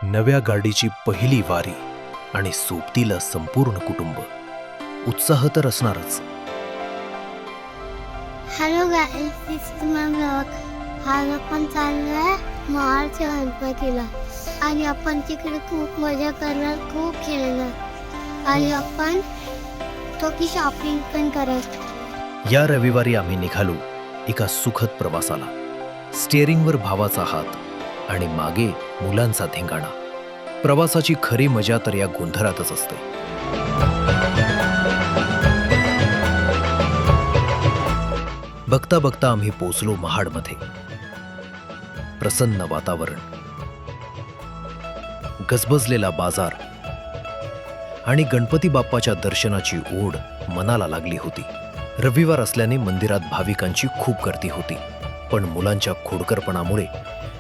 नव्या गाडीची पहिली वारी आणि सोबतीला संपूर्ण कुटुंब. उत्साह तर असणारच. Hello guys, this is my blog. आज आपण चाललोय महाडच्या गणपतीला आणि आपण तिकडे खूप मजा करणार, खूप खेळणार आणि आपण थोडी शॉपिंग पण करत. या रविवारी आम्ही निघालो एका सुखद प्रवासाला. स्टिअरिंगवर भावाचा हात आणि मागे मुलांचा धिंगाणा. प्रवासाची खरी मजा तर या गोंधळातच असते. बघता बघता आम्ही पोचलो महाडमध्ये. प्रसन्न वातावरण, गजबजलेला बाजार आणि गणपती बाप्पाच्या दर्शनाची ओढ मनाला लागली होती. रविवार असल्याने मंदिरात भाविकांची खूप गर्दी होती, पण मुलांच्या खोडकरपणामुळे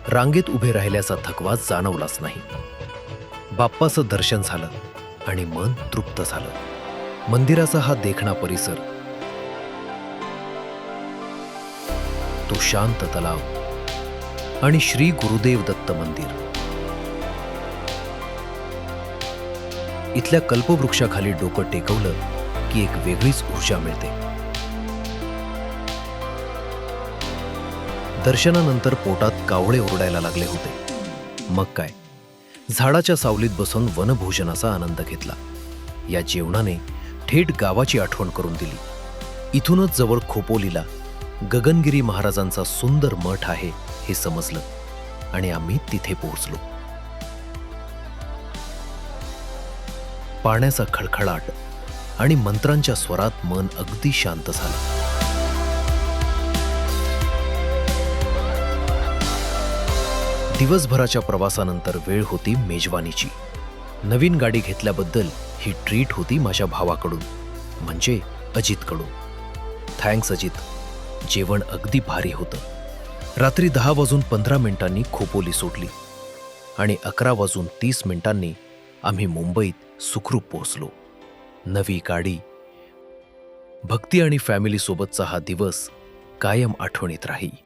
रांगेत उभे राहिल्याचा थकवा जाणवलाच नाही. बाप्पाचं दर्शन झालं आणि मन तृप्त झालं. मंदिराचा हा देखणा परिसर, तो शांत तलाव आणि श्री गुरुदेव दत्त मंदिर, इथल्या कल्पवृक्षाखाली डोकं टेकवलं की एक वेगळीच ऊर्जा मिळते. दर्शनानंतर पोटात कावळे ओरडायला लागले होते. मग काय, झाडाच्या सावलीत बसून वनभोजनाचा आनंद घेतला. या जेवणाने थेट गावाची आठवण करून दिली. इथूनच जवळ खोपोलीला गगनगिरी महाराजांचा सुंदर मठ आहे हे समजलं आणि आम्ही तिथे पोहोचलो. पाण्याचा खळखळाट आणि मंत्रांच्या स्वरात मन अगदी शांत झालं. दिवसभराच्या प्रवासानंतर वेळ होती मेजवानीची. नवीन गाडी घेतल्याबद्दल ही ट्रीट होती माझ्या भावाकडून, म्हणजे अजितकडून. थँक्स अजित, जेवण अगदी भारी होतं. रात्री 10:15 खोपोली सोडली आणि 11:30 आम्ही मुंबईत सुखरूप पोहोचलो. नवी गाडी, भक्ती आणि फॅमिलीसोबतचा हा दिवस कायम आठवणीत राहील.